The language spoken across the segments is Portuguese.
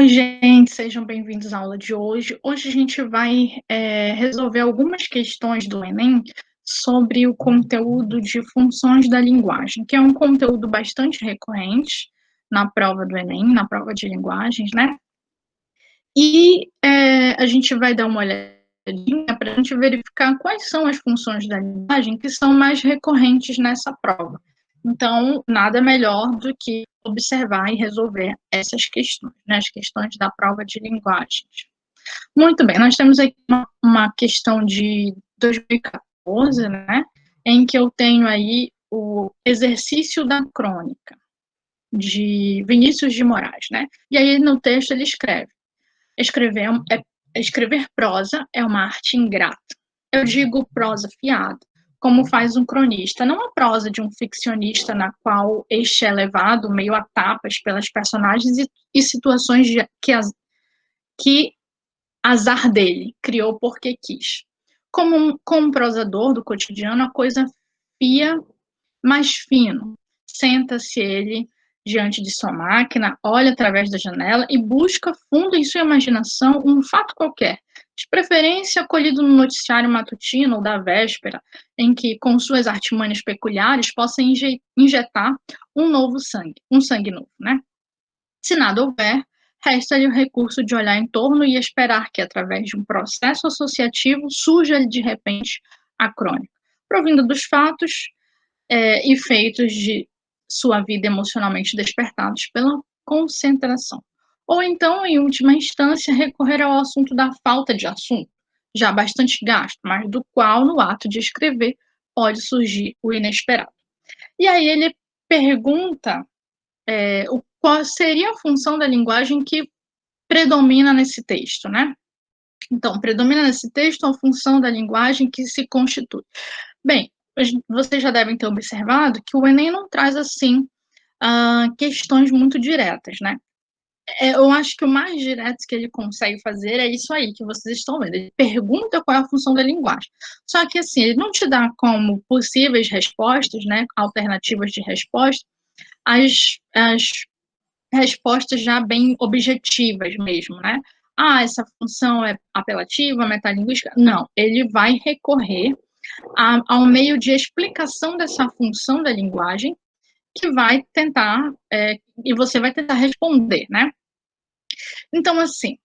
Oi, gente, sejam bem-vindos à aula de hoje. Hoje a gente vai resolver algumas questões do Enem sobre o conteúdo de funções da linguagem, que é um conteúdo bastante recorrente na prova do Enem, na prova de linguagens, né? E a gente vai dar uma olhadinha para a gente verificar quais são as funções da linguagem que são mais recorrentes nessa prova. Então, nada melhor do que observar e resolver essas questões, né, as questões da prova de linguagens. Muito bem, nós temos aqui uma questão de 2014, né, em que eu tenho aí o exercício da crônica, de Vinícius de Moraes, né, e aí no texto ele escreve: escrever prosa é uma arte ingrata. Eu digo prosa fiada, como faz um cronista, não a prosa de um ficcionista na qual este é levado meio a tapas pelas personagens e situações que azar dele, criou porque quis. Como um prosador do cotidiano, a coisa fia mais fino. Senta-se ele diante de sua máquina, olha através da janela e busca fundo em sua imaginação um fato qualquer, de preferência acolhido no noticiário matutino ou da véspera, em que, com suas artimanhas peculiares, possa injetar um sangue novo, né? Se nada houver, resta-lhe o recurso de olhar em torno e esperar que, através de um processo associativo, surja-lhe de repente a crônica, provindo dos fatos e feitos de sua vida emocionalmente despertados pela concentração. Ou então, em última instância, recorrer ao assunto da falta de assunto, já bastante gasto, mas do qual, no ato de escrever, pode surgir o inesperado. E aí ele pergunta qual seria a função da linguagem que predomina nesse texto, né? Então, predomina nesse texto a função da linguagem que se constitui. Bem, vocês já devem ter observado que o Enem não traz, assim, questões muito diretas, né? Eu acho que o mais direto que ele consegue fazer é isso aí que vocês estão vendo. Ele pergunta qual é a função da linguagem. Só que, assim, ele não te dá como possíveis respostas, né, alternativas de resposta, as respostas já bem objetivas mesmo, né? Ah, essa função é apelativa, metalinguística? Não, ele vai recorrer ao meio de explicação dessa função da linguagem que vai tentar, e você vai tentar responder, né? Então, assim,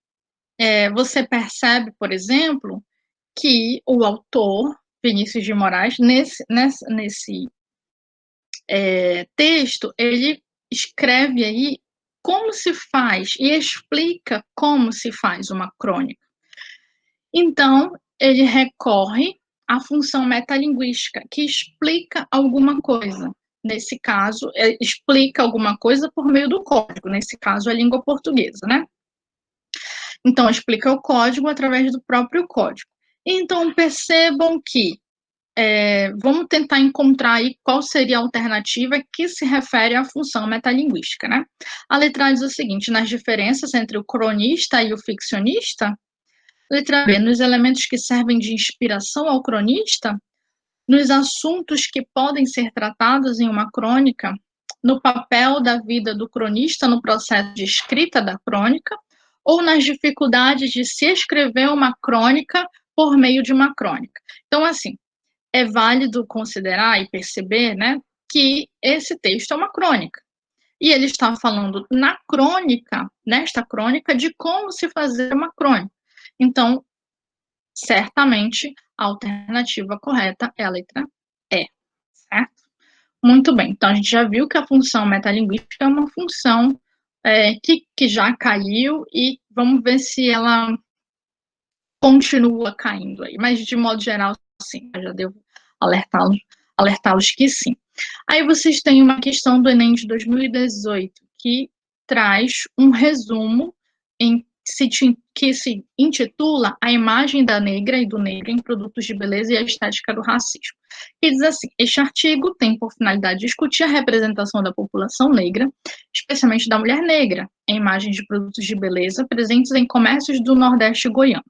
você percebe, por exemplo, que o autor, Vinícius de Moraes, nesse texto, ele escreve aí como se faz e explica como se faz uma crônica. Então, ele recorre à função metalinguística, que explica alguma coisa. Nesse caso, explica alguma coisa por meio do código, nesse caso, a língua portuguesa, né? Então, explica o código através do próprio código. Então, percebam que vamos tentar encontrar aí qual seria a alternativa que se refere à função metalinguística, né? A letra A diz o seguinte: nas diferenças entre o cronista e o ficcionista. Letra B, nos elementos que servem de inspiração ao cronista, nos assuntos que podem ser tratados em uma crônica, no papel da vida do cronista no processo de escrita da crônica, ou nas dificuldades de se escrever uma crônica por meio de uma crônica. Então, assim, é válido considerar e perceber, né, que esse texto é uma crônica. E ele está falando na crônica, nesta crônica, de como se fazer uma crônica. Então, certamente, a alternativa correta é a letra E, certo? Muito bem, então a gente já viu que a função metalinguística é uma função que já caiu e vamos ver se ela continua caindo aí, mas de modo geral, sim, eu já devo alertá-los que sim. Aí vocês têm uma questão do Enem de 2018 que traz um resumo que se intitula A Imagem da Negra e do Negro em Produtos de Beleza e a Estética do Racismo. E diz assim: este artigo tem por finalidade discutir a representação da população negra, especialmente da mulher negra, em imagens de produtos de beleza presentes em comércios do Nordeste goiano.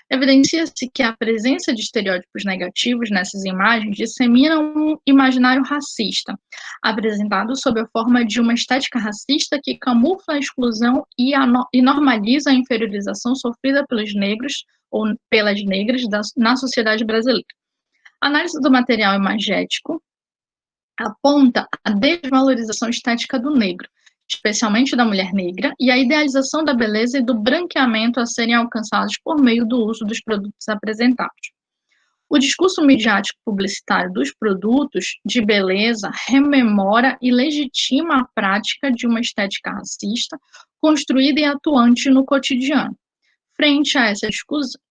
Evidencia-se que a presença de estereótipos negativos nessas imagens dissemina um imaginário racista, apresentado sob a forma de uma estética racista que camufla a exclusão e normaliza a inferiorização sofrida pelos negros ou pelas negras na sociedade brasileira. A análise do material imagético aponta a desvalorização estética do negro, especialmente da mulher negra, e a idealização da beleza e do branqueamento a serem alcançados por meio do uso dos produtos apresentados. O discurso midiático publicitário dos produtos de beleza rememora e legitima a prática de uma estética racista construída e atuante no cotidiano. Frente a essa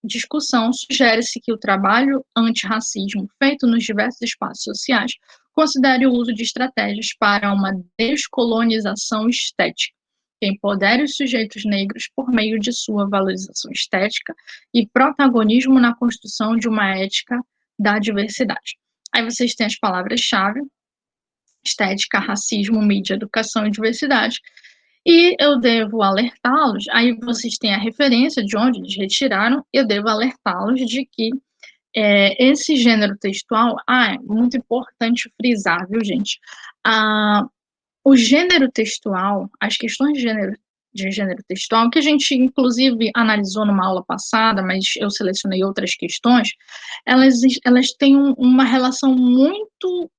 discussão, sugere-se que o trabalho antirracismo feito nos diversos espaços sociais considere o uso de estratégias para uma descolonização estética, que empodere os sujeitos negros por meio de sua valorização estética e protagonismo na construção de uma ética da diversidade. Aí vocês têm as palavras-chave: estética, racismo, mídia, educação e diversidade. E eu devo alertá-los, aí vocês têm a referência de onde eles retiraram, eu devo alertá-los de que esse gênero textual, é muito importante frisar, viu, gente? O gênero textual, as questões de gênero textual, que a gente, inclusive, analisou numa aula passada, mas eu selecionei outras questões, elas têm uma relação muito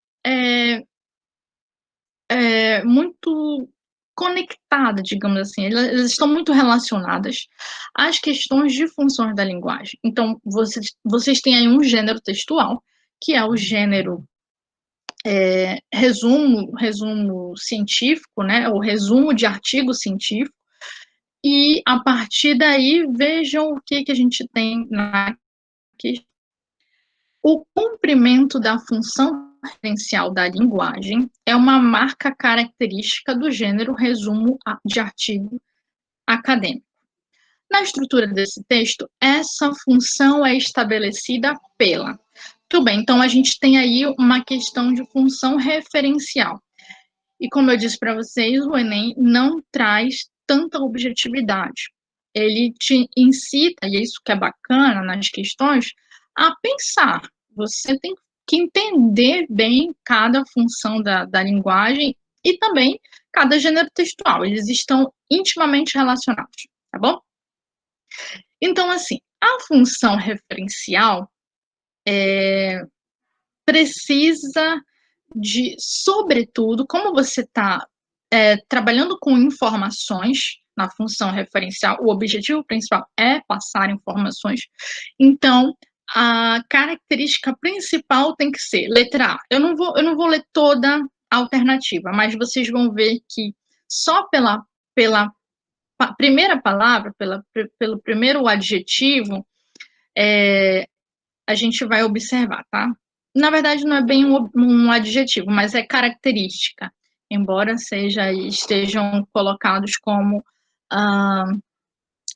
conectada, digamos assim, elas estão muito relacionadas às questões de funções da linguagem. Então, vocês têm aí um gênero textual, que é o gênero resumo científico, né, ou resumo de artigo científico, e a partir daí, vejam o que a gente tem aqui. O cumprimento da função referencial da linguagem é uma marca característica do gênero resumo de artigo acadêmico. Na estrutura desse texto, essa função é estabelecida pela. Muito bem, então a gente tem aí uma questão de função referencial. E como eu disse para vocês, o Enem não traz tanta objetividade. Ele te incita, e é isso que é bacana nas questões, a pensar. Você tem que entender bem cada função da linguagem e também cada gênero textual. Eles estão intimamente relacionados, tá bom? Então, assim, a função referencial precisa de, sobretudo, como você está trabalhando com informações na função referencial, o objetivo principal é passar informações, então a característica principal tem que ser letra A. Eu não vou ler toda a alternativa, mas vocês vão ver que só pela primeira palavra, pelo primeiro adjetivo, a gente vai observar, tá? Na verdade, não é bem um adjetivo, mas é característica, embora estejam colocados como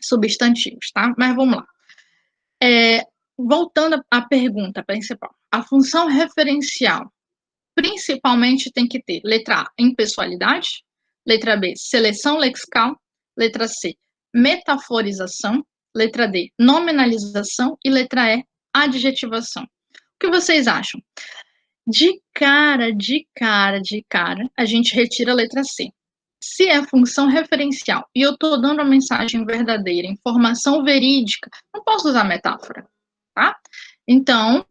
substantivos, tá? Mas vamos lá. Voltando à pergunta principal, a função referencial principalmente tem que ter letra A, impessoalidade, letra B, seleção lexical, letra C, metaforização, letra D, nominalização e letra E, adjetivação. O que vocês acham? De cara, a gente retira a letra C. Se é função referencial e eu estou dando a mensagem verdadeira, informação verídica, não posso usar metáfora, tá? Então,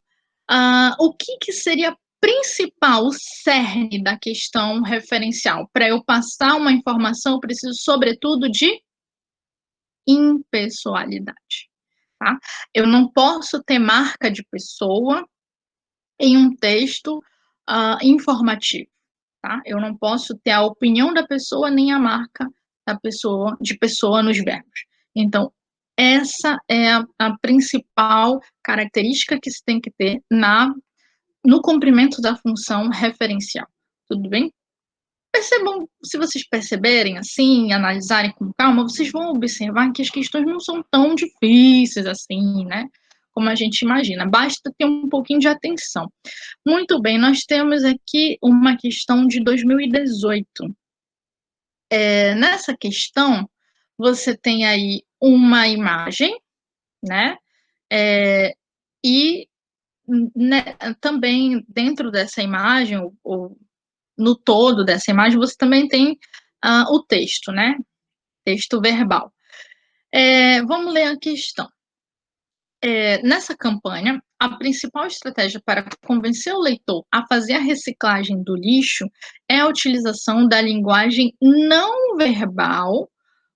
o que seria principal, o cerne da questão referencial? Para eu passar uma informação, eu preciso, sobretudo, de impessoalidade, tá? Eu não posso ter marca de pessoa em um texto informativo, tá? Eu não posso ter a opinião da pessoa nem a marca de pessoa nos verbos. Então, essa é a principal característica que se tem que ter no cumprimento da função referencial. Tudo bem? Percebam, se vocês perceberem assim, analisarem com calma, vocês vão observar que as questões não são tão difíceis assim, né? Como a gente imagina, basta ter um pouquinho de atenção. Muito bem, nós temos aqui uma questão de 2018. Nessa questão, você tem aí uma imagem, né? E né, também dentro dessa imagem, ou no todo dessa imagem, você também tem o texto, né? Texto verbal. Vamos ler a questão. Nessa campanha, a principal estratégia para convencer o leitor a fazer a reciclagem do lixo é a utilização da linguagem não verbal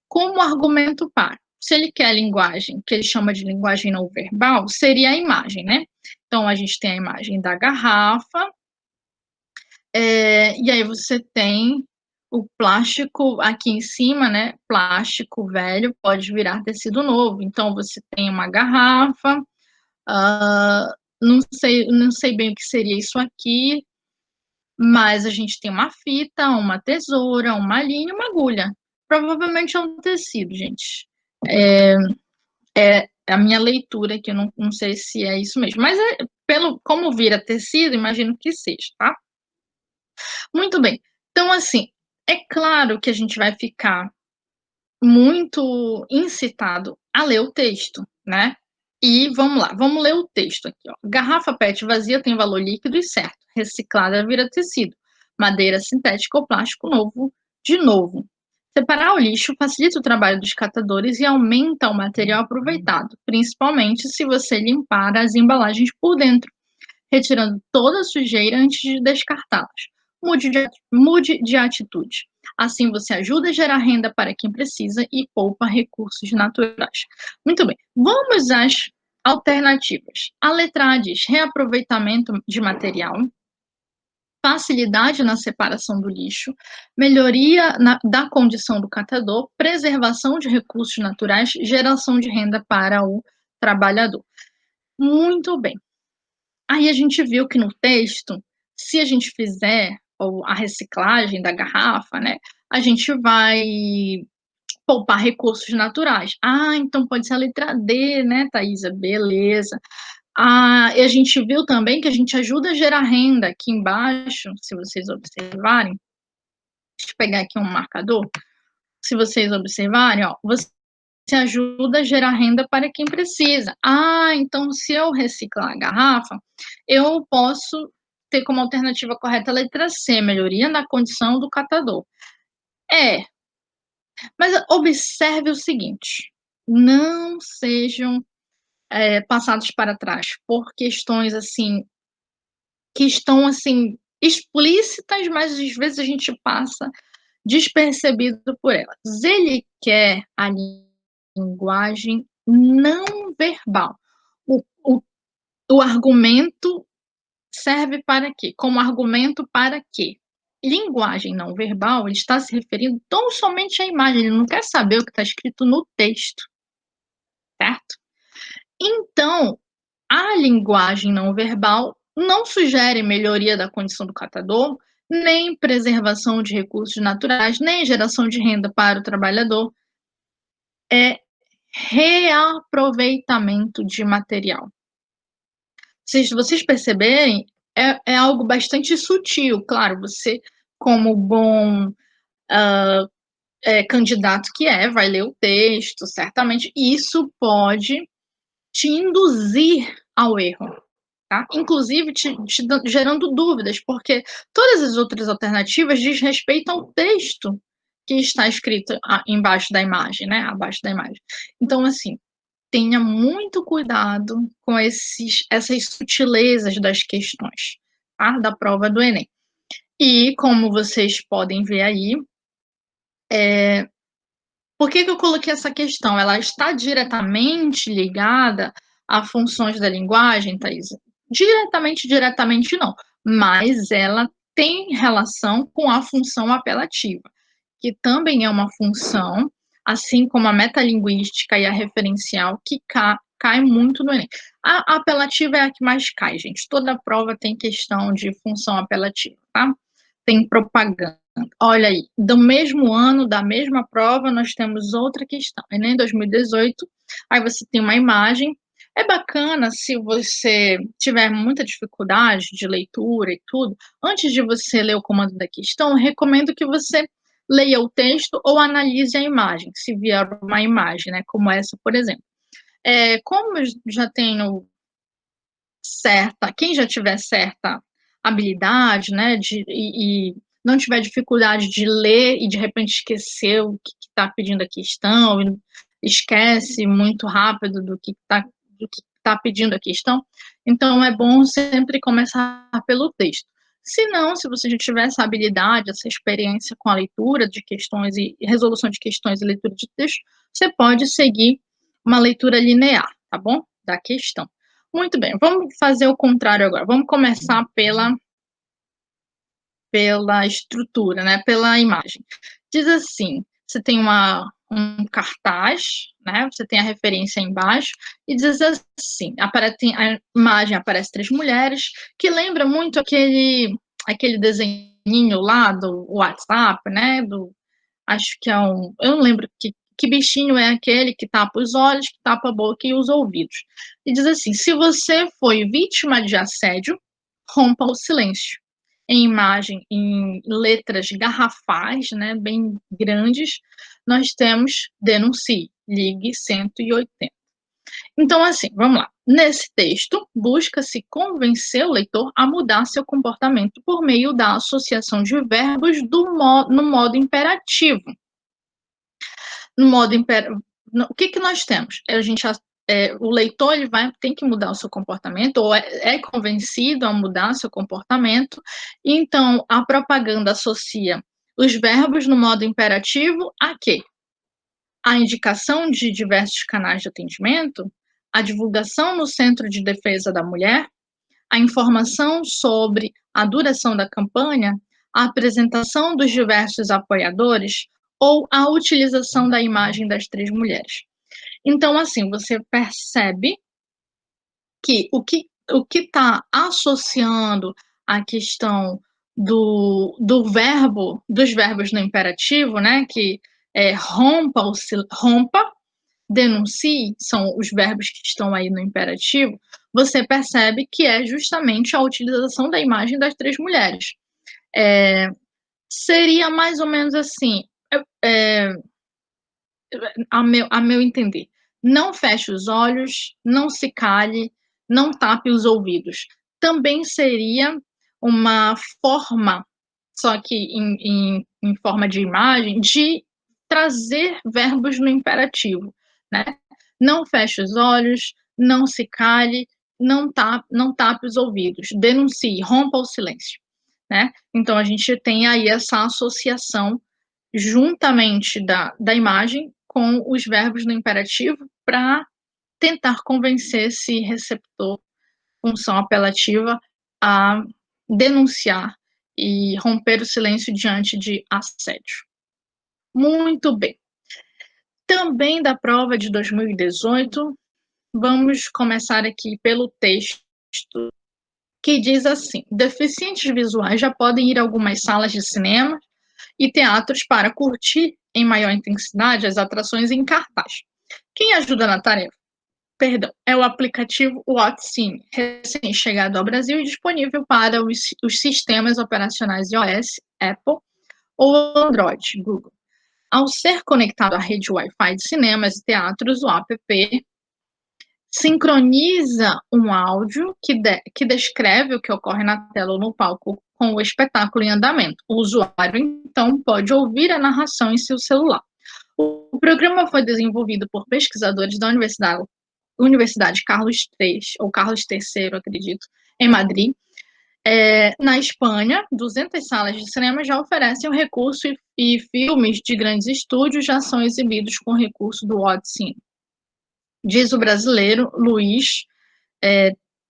como argumento para. Se ele quer a linguagem, que ele chama de linguagem não verbal, seria a imagem, né? Então, a gente tem a imagem da garrafa, e aí você tem o plástico aqui em cima, né? Plástico velho pode virar tecido novo. Então, você tem uma garrafa, não sei bem o que seria isso aqui, mas a gente tem uma fita, uma tesoura, uma linha e uma agulha. Provavelmente é um tecido, gente. É a minha leitura, que eu não sei se é isso mesmo. Mas como vira tecido, imagino que seja, tá? Muito bem. Então, assim, é claro que a gente vai ficar muito incitado a ler o texto, né? E vamos lá, vamos ler o texto aqui, ó. Garrafa PET vazia tem valor líquido e certo. Reciclada vira tecido. Madeira sintética ou plástico novo, de novo. Separar o lixo facilita o trabalho dos catadores e aumenta o material aproveitado, principalmente se você limpar as embalagens por dentro, retirando toda a sujeira antes de descartá-las. Mude de atitude. Assim você ajuda a gerar renda para quem precisa e poupa recursos naturais. Muito bem, vamos às alternativas. A letra A diz reaproveitamento de material, facilidade na separação do lixo, melhoria da condição do catador, preservação de recursos naturais, geração de renda para o trabalhador. Muito bem. Aí a gente viu que no texto, se a gente fizer a reciclagem da garrafa, né, a gente vai poupar recursos naturais. Então pode ser a letra D, né, Thaisa? Beleza. E a gente viu também que a gente ajuda a gerar renda aqui embaixo, se vocês observarem. Deixa eu pegar aqui um marcador. Se vocês observarem, ó, você ajuda a gerar renda para quem precisa. Então se eu reciclar a garrafa, eu posso ter como alternativa correta a letra C, melhoria na condição do catador. Mas observe o seguinte, não sejam passados para trás por questões assim, que estão assim, explícitas, mas às vezes a gente passa despercebido por elas. Ele quer a linguagem não verbal. O argumento serve para quê? Como argumento para quê? Linguagem não verbal, ele está se referindo tão somente à imagem, ele não quer saber o que está escrito no texto, certo? Então, a linguagem não verbal não sugere melhoria da condição do catador, nem preservação de recursos naturais, nem geração de renda para o trabalhador. É reaproveitamento de material. Se vocês perceberem, é algo bastante sutil. Claro, você, como bom candidato que vai ler o texto, certamente. Isso pode te induzir ao erro, tá? Inclusive te gerando dúvidas, porque todas as outras alternativas diz respeito ao texto que está escrito embaixo da imagem, né? Abaixo da imagem. Então, assim, tenha muito cuidado com essas sutilezas das questões, tá? Da prova do Enem. E, como vocês podem ver aí, por que eu coloquei essa questão? Ela está diretamente ligada a funções da linguagem, Thaisa? Diretamente não, mas ela tem relação com a função apelativa, que também é uma função, assim como a metalinguística e a referencial, que cai muito no Enem. A apelativa é a que mais cai, gente. Toda prova tem questão de função apelativa, tá? Tem propaganda. Olha aí, do mesmo ano, da mesma prova, nós temos outra questão. Enem 2018, aí você tem uma imagem. É bacana se você tiver muita dificuldade de leitura e tudo, antes de você ler o comando da questão, eu recomendo que você leia o texto ou analise a imagem, se vier uma imagem, né, como essa, por exemplo. Como eu já tenho quem já tiver certa habilidade, né, e não tiver dificuldade de ler e de repente esquecer o que está pedindo a questão, e esquece muito rápido do que tá pedindo a questão, então é bom sempre começar pelo texto. Se não, se você já tiver essa habilidade, essa experiência com a leitura de questões e resolução de questões e leitura de texto, você pode seguir uma leitura linear, tá bom? Da questão. Muito bem, vamos fazer o contrário agora. Vamos começar pela estrutura, né? Pela imagem. Diz assim: você tem um cartaz, né? Você tem a referência embaixo, e diz assim: a imagem aparece 3 mulheres, que lembra muito aquele desenhinho lá do WhatsApp, né? Acho que é eu não lembro que bichinho é aquele que tapa os olhos, que tapa a boca e os ouvidos. E diz assim: se você foi vítima de assédio, rompa o silêncio. Em imagem, em letras garrafais, né, bem grandes, nós temos denuncie, ligue 180. Então, assim, vamos lá. Nesse texto, busca-se convencer o leitor a mudar seu comportamento por meio da associação de verbos no modo imperativo. No modo o que nós temos? O leitor tem que mudar o seu comportamento, ou é convencido a mudar seu comportamento, então a propaganda associa os verbos no modo imperativo a quê? A indicação de diversos canais de atendimento, a divulgação no Centro de Defesa da Mulher, a informação sobre a duração da campanha, a apresentação dos diversos apoiadores ou a utilização da imagem das 3 mulheres. Então, assim, você percebe que o que está associando a questão dos verbos no imperativo, né, que rompa, denuncie, são os verbos que estão aí no imperativo, você percebe que é justamente a utilização da imagem das 3 mulheres. Seria mais ou menos assim, a meu entender, não feche os olhos, não se cale, não tape os ouvidos. Também seria uma forma, só que em forma de imagem, de trazer verbos no imperativo, né? Não feche os olhos, não se cale, não tape os ouvidos, denuncie, rompa o silêncio, né? Então a gente tem aí essa associação juntamente da imagem com os verbos no imperativo para tentar convencer esse receptor, função apelativa, a denunciar e romper o silêncio diante de assédio. Muito bem. Também da prova de 2018, vamos começar aqui pelo texto que diz assim: deficientes visuais já podem ir a algumas salas de cinema e teatros para curtir em maior intensidade as atrações em cartaz. Quem ajuda na tarefa? É o aplicativo WhatCine, recém-chegado ao Brasil e disponível para os sistemas operacionais iOS, Apple ou Android, Google. Ao ser conectado à rede Wi-Fi de cinemas e teatros, o app sincroniza um áudio que descreve o que ocorre na tela ou no palco com o espetáculo em andamento. O usuário, então, pode ouvir a narração em seu celular. O programa foi desenvolvido por pesquisadores da Universidade Carlos III, ou Carlos III, acredito, em Madrid. Na Espanha, 200 salas de cinema já oferecem o recurso e filmes de grandes estúdios já são exibidos com o recurso do WhatCine. Diz o brasileiro Luiz,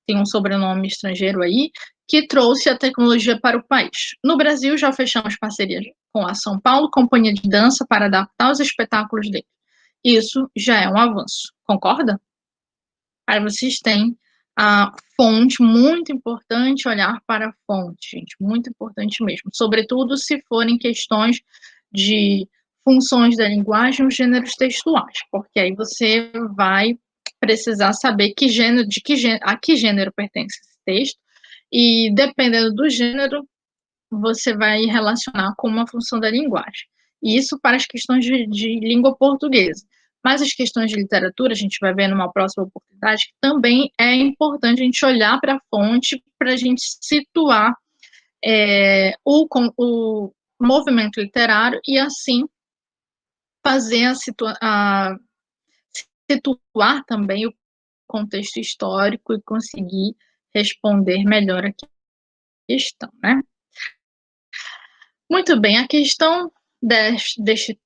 tem um sobrenome estrangeiro aí, que trouxe a tecnologia para o país. No Brasil, já fechamos parcerias com a São Paulo Companhia de Dança para adaptar os espetáculos dele. Isso já é um avanço, concorda? Aí vocês têm a fonte, muito importante olhar para a fonte, gente, muito importante mesmo, sobretudo se forem questões de funções da linguagem ou gêneros textuais, porque aí você vai precisar saber a que gênero pertence esse texto, e dependendo do gênero, você vai relacionar com uma função da linguagem. E isso para as questões de língua portuguesa. Mas as questões de literatura, a gente vai ver numa próxima oportunidade, que também é importante a gente olhar para a fonte para a gente situar o movimento literário e, assim, fazer situar também o contexto histórico e conseguir responder melhor a questão, né? Muito bem, a questão deste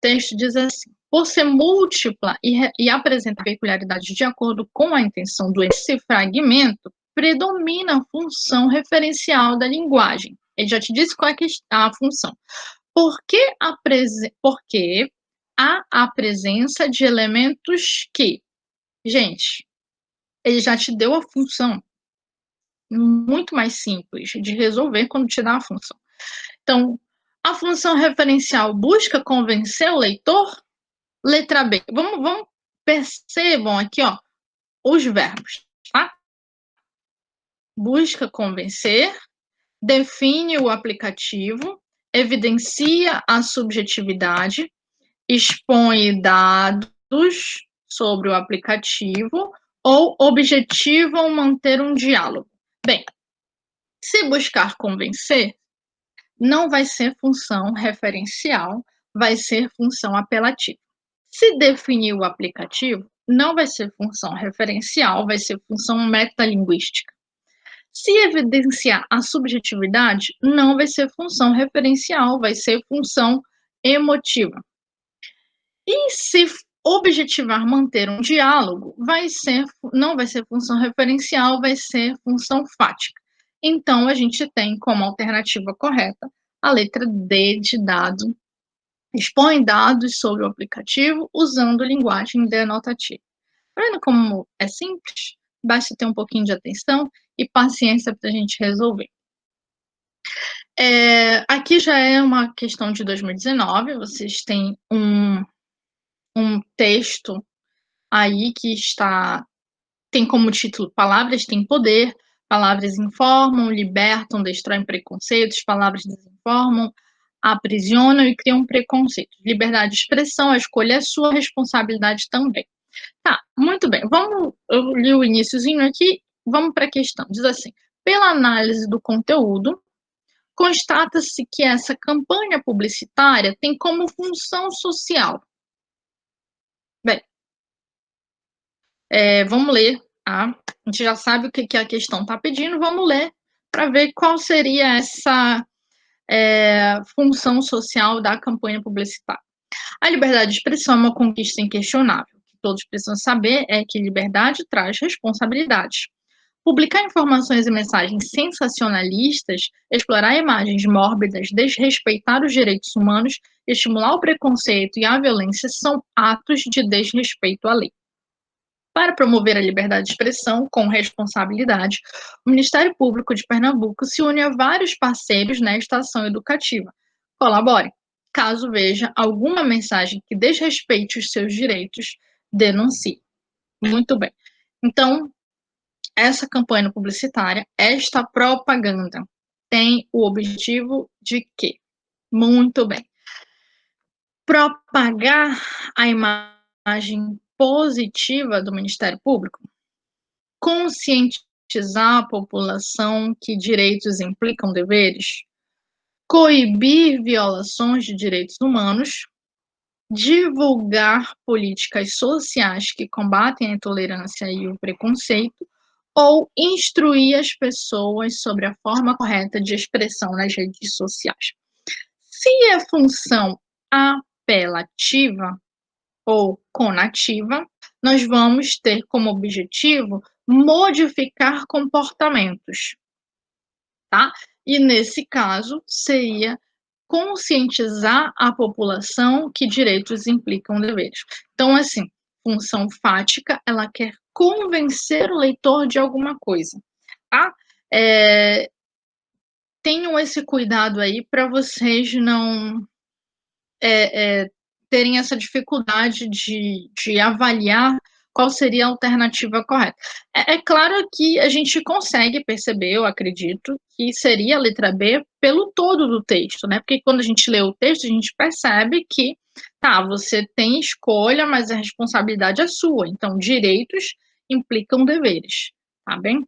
texto diz assim: por ser múltipla e apresentar peculiaridades de acordo com a intenção do fragmento, predomina a função referencial da linguagem. Ele já te disse qual é a função. Porque há a presença de elementos que, gente, ele já te deu a função muito mais simples de resolver quando te dá a função. Então, a função referencial busca convencer o leitor? Letra B. Vamos percebam aqui, ó, os verbos, tá? Busca convencer, define o aplicativo, evidencia a subjetividade, expõe dados sobre o aplicativo ou objetivam manter um diálogo. Bem, se buscar convencer, não vai ser função referencial, vai ser função apelativa. Se definir o aplicativo, não vai ser função referencial, vai ser função metalinguística. Se evidenciar a subjetividade, não vai ser função referencial, vai ser função emotiva. E se objetivar manter um diálogo, não vai ser função referencial, vai ser função fática. Então, a gente tem como alternativa correta a letra D de dado. Expõe dados sobre o aplicativo usando linguagem denotativa. Tá vendo como é simples? Basta ter um pouquinho de atenção e paciência para a gente resolver. Aqui já é uma questão de 2019, vocês têm um texto aí que tem como título Palavras têm poder, palavras informam, libertam, destroem preconceitos, palavras desinformam, aprisionam e criam preconceito. Liberdade de expressão, a escolha é sua, responsabilidade também. Tá, muito bem. Eu li o iniciozinho aqui, vamos para a questão. Diz assim: pela análise do conteúdo, constata-se que essa campanha publicitária tem como função social. Bem, vamos ler, tá? A gente já sabe o que a questão está pedindo, vamos ler para ver qual seria essa função social da campanha publicitária. A liberdade de expressão é uma conquista inquestionável. O que todos precisam saber é que liberdade traz responsabilidade. Publicar informações e mensagens sensacionalistas, explorar imagens mórbidas, desrespeitar os direitos humanos, estimular o preconceito e a violência são atos de desrespeito à lei. Para promover a liberdade de expressão com responsabilidade, o Ministério Público de Pernambuco se une a vários parceiros nesta ação educativa. Colabore. Caso veja alguma mensagem que desrespeite os seus direitos, denuncie. Muito bem. Então, essa campanha publicitária, esta propaganda, tem o objetivo de quê? Muito bem. Propagar a imagem positiva do Ministério Público, conscientizar a população que direitos implicam deveres, coibir violações de direitos humanos, divulgar políticas sociais que combatem a intolerância e o preconceito, ou instruir as pessoas sobre a forma correta de expressão nas redes sociais. Se é função apelativa ou conativa, nós vamos ter como objetivo modificar comportamentos, tá? E nesse caso, seria conscientizar a população que direitos implicam deveres. Então, assim, função fática, ela quer convencer o leitor de alguma coisa, tá? Tenham esse cuidado aí para vocês não terem essa dificuldade de avaliar qual seria a alternativa correta. É claro que a gente consegue perceber, eu acredito, que seria a letra B pelo todo do texto, né? Porque quando a gente lê o texto, a gente percebe que Tá, você tem escolha, mas a responsabilidade é sua, então direitos implicam deveres, tá bem?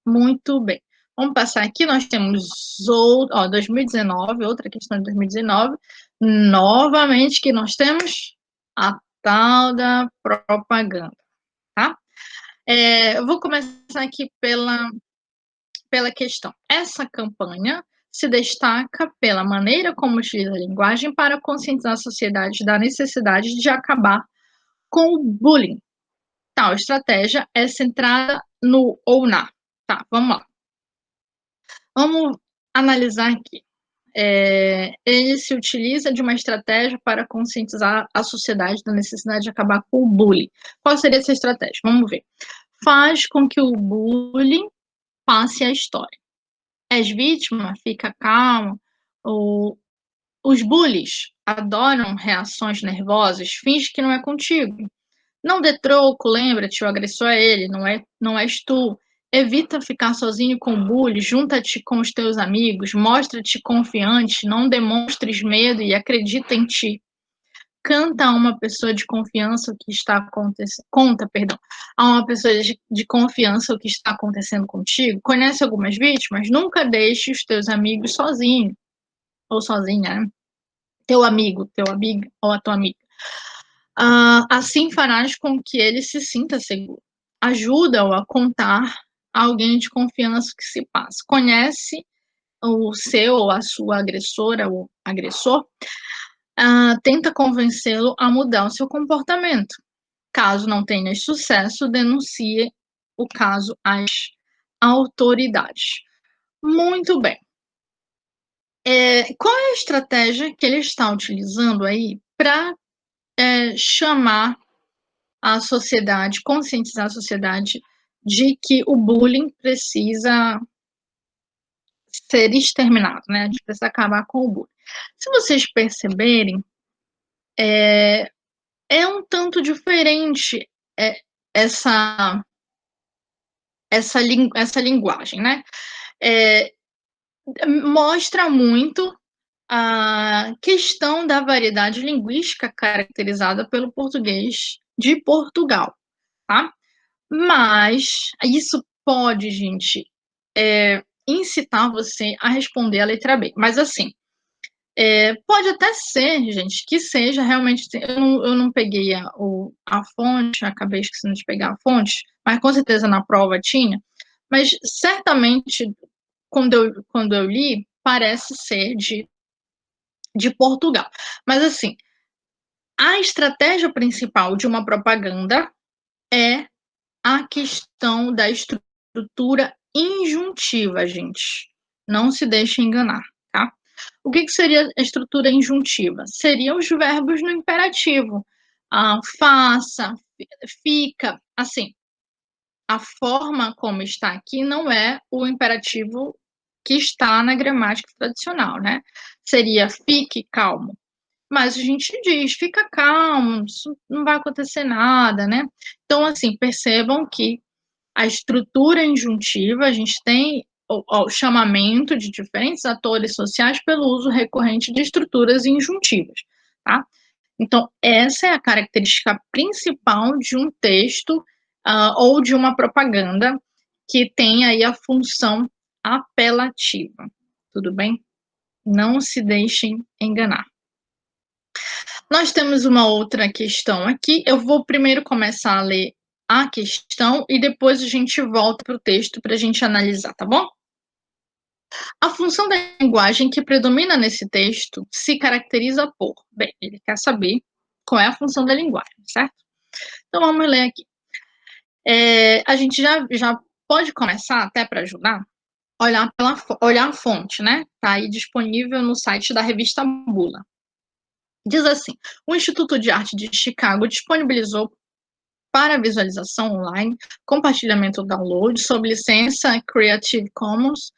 Muito bem. Vamos passar aqui, nós temos 2019, outra questão de 2019, novamente que nós temos a tal da propaganda, tá? Eu vou começar aqui pela questão. Essa campanha se destaca pela maneira como utiliza a linguagem para conscientizar a sociedade da necessidade de acabar com o bullying. Tal estratégia é centrada no ou na. Tá, vamos lá. Vamos analisar aqui. Ele se utiliza de uma estratégia para conscientizar a sociedade da necessidade de acabar com o bullying. Qual seria essa estratégia? Vamos ver. Faz com que o bullying passe a história. És vítima, fica calmo. Os bullies adoram reações nervosas, finge que não é contigo. Não dê troco, lembra-te, o agressor é ele, não és tu. Evita ficar sozinho com o bully, junta-te com os teus amigos, mostra-te confiante, não demonstres medo e acredita em ti. Canta a uma pessoa de confiança o que está acontecendo. Conta, perdão, a uma pessoa de confiança o que está acontecendo contigo. Conhece algumas vítimas? Nunca deixe os teus amigos sozinhos ou sozinha, né? Teu amigo ou a tua amiga. Assim farás com que ele se sinta seguro. Ajuda-o a contar a alguém de confiança o que se passa. Conhece o seu ou a sua agressora ou agressor, tenta convencê-lo a mudar o seu comportamento. Caso não tenha sucesso, denuncie o caso às autoridades. Muito bem. Qual é a estratégia que ele está utilizando aí para chamar a sociedade, conscientizar a sociedade de que o bullying precisa ser exterminado, né? A gente precisa acabar com o bullying. Se vocês perceberem, é um tanto diferente essa linguagem, né? Mostra muito a questão da variedade linguística caracterizada pelo português de Portugal, tá? Mas isso pode, gente, incitar você a responder a letra B. Mas assim, pode até ser, gente, que seja realmente. Eu não peguei a fonte, acabei esquecendo de pegar a fonte, mas com certeza na prova tinha. Mas certamente, quando eu li, parece ser de Portugal. Mas assim, a estratégia principal de uma propaganda é a questão da estrutura injuntiva, gente. Não se deixe enganar, tá? O que seria a estrutura injuntiva? Seriam os verbos no imperativo. Faça, fica, assim. A forma como está aqui não é o imperativo que está na gramática tradicional, né? Seria fique calmo. Mas a gente diz, fica calmo, isso não vai acontecer nada, né? Então, assim, percebam que a estrutura injuntiva, a gente tem o chamamento de diferentes atores sociais pelo uso recorrente de estruturas injuntivas, tá? Então, essa é a característica principal de um texto ou de uma propaganda que tem aí a função apelativa, tudo bem? Não se deixem enganar. Nós temos uma outra questão aqui. Eu vou primeiro começar a ler a questão e depois a gente volta para o texto para a gente analisar, tá bom? A função da linguagem que predomina nesse texto se caracteriza por... Bem, ele quer saber qual é a função da linguagem, certo? Então vamos ler aqui. A gente já pode começar, até para ajudar, olhar a fonte, né? Tá aí disponível no site da revista Bula. Diz assim: o Instituto de Arte de Chicago disponibilizou para visualização online, compartilhamento ou download, sob licença Creative Commons,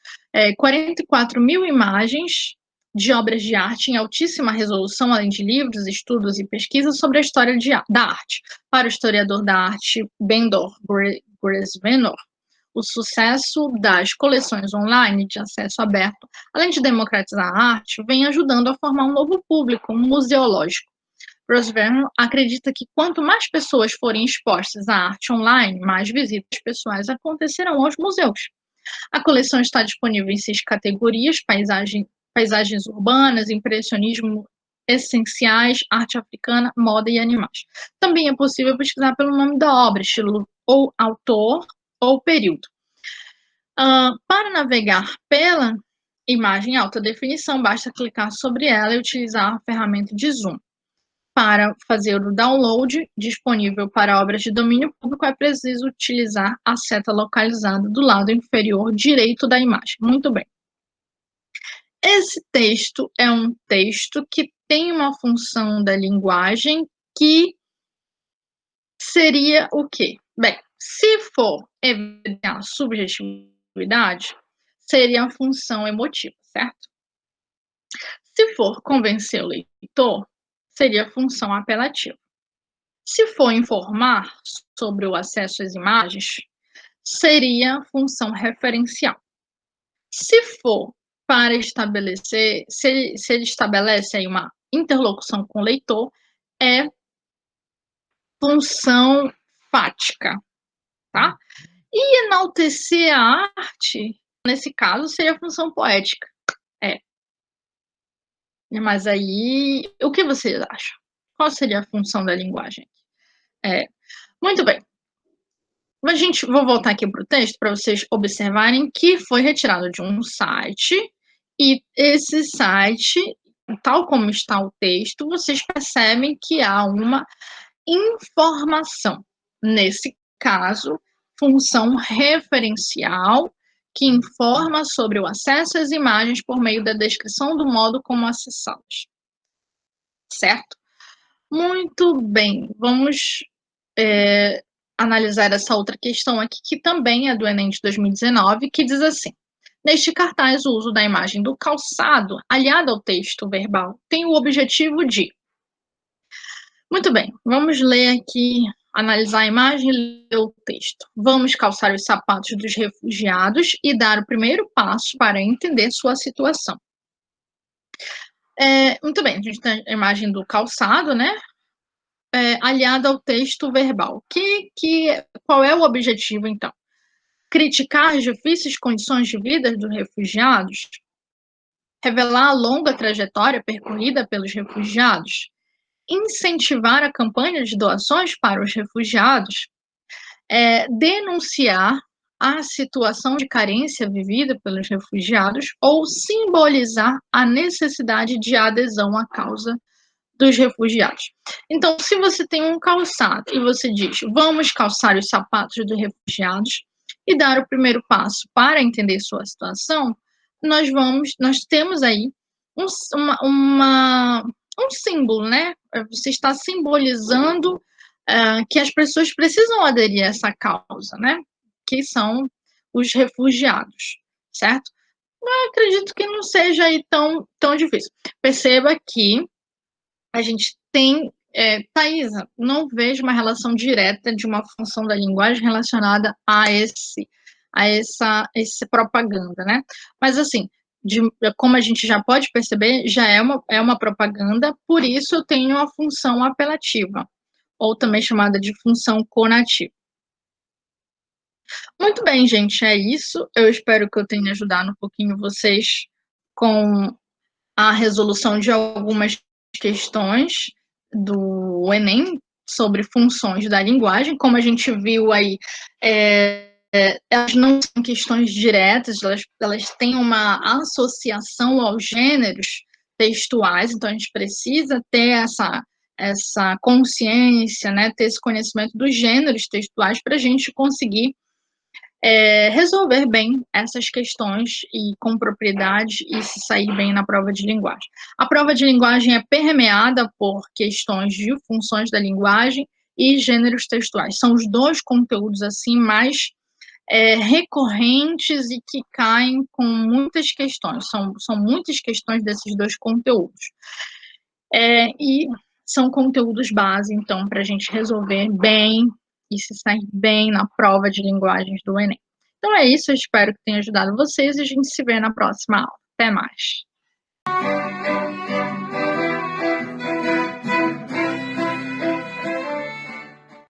44 mil imagens de obras de arte em altíssima resolução, além de livros, estudos e pesquisas sobre a história da arte. Para o historiador da arte Bendor Grosvenor, o sucesso das coleções online de acesso aberto, além de democratizar a arte, vem ajudando a formar um novo público museológico. Rosverno acredita que quanto mais pessoas forem expostas à arte online, mais visitas pessoais acontecerão aos museus. A coleção está disponível em 6 categorias: paisagens urbanas, impressionismo essenciais, arte africana, moda e animais. Também é possível pesquisar pelo nome da obra, estilo ou autor ou período. Para navegar pela imagem em alta definição, basta clicar sobre ela e utilizar a ferramenta de zoom. Para fazer o download disponível para obras de domínio público, é preciso utilizar a seta localizada do lado inferior direito da imagem. Muito bem. Esse texto é um texto que tem uma função da linguagem que seria o quê? Bem, se for evidenciar subjetividade, seria a função emotiva, certo? Se for convencer o leitor, seria a função apelativa. Se for informar sobre o acesso às imagens, seria a função referencial. Se for para estabelecer, se ele estabelece aí uma interlocução com o leitor, é função fática, tá? E enaltecer a arte, nesse caso, seria a função poética. Mas aí, o que vocês acham? Qual seria a função da linguagem? Muito bem. Vou voltar aqui para o texto para vocês observarem que foi retirado de um site, e esse site, tal como está o texto, vocês percebem que há uma informação. Nesse caso, função referencial, que informa sobre o acesso às imagens por meio da descrição do modo como acessá-las. Certo? Muito bem, vamos analisar essa outra questão aqui, que também é do Enem de 2019, que diz assim: neste cartaz, o uso da imagem do calçado, aliado ao texto verbal, tem o objetivo de... Muito bem, vamos ler aqui, analisar a imagem e ler o texto. Vamos calçar os sapatos dos refugiados e dar o primeiro passo para entender sua situação. Muito bem, a gente tem a imagem do calçado, né? Aliada ao texto verbal. Qual é o objetivo, então? Criticar as difíceis condições de vida dos refugiados? Revelar a longa trajetória percorrida pelos refugiados? Incentivar a campanha de doações para os refugiados? Denunciar a situação de carência vivida pelos refugiados ou simbolizar a necessidade de adesão à causa dos refugiados. Então, se você tem um calçado e você diz, vamos calçar os sapatos dos refugiados e dar o primeiro passo para entender sua situação, nós temos aí um símbolo, né? Você está simbolizando que as pessoas precisam aderir a essa causa, né? Que são os refugiados, certo? Eu acredito que não seja aí tão difícil. Perceba que a gente tem, Thaisa, não vejo uma relação direta de uma função da linguagem relacionada a essa propaganda, né? Mas assim, como a gente já pode perceber, já é uma propaganda, por isso eu tenho a função apelativa, ou também chamada de função conativa. Muito bem, gente, é isso. Eu espero que eu tenha ajudado um pouquinho vocês com a resolução de algumas questões do Enem sobre funções da linguagem. Como a gente viu aí, elas não são questões diretas, elas têm uma associação aos gêneros textuais, então a gente precisa ter essa consciência, né, ter esse conhecimento dos gêneros textuais para a gente conseguir resolver bem essas questões e com propriedade e se sair bem na prova de linguagem. A prova de linguagem é permeada por questões de funções da linguagem e gêneros textuais. São os dois conteúdos assim mais recorrentes e que caem com muitas questões. São muitas questões desses dois conteúdos. E são conteúdos base, então, para a gente resolver bem e se sair bem na prova de linguagens do Enem. Então é isso, eu espero que tenha ajudado vocês e a gente se vê na próxima aula. Até mais!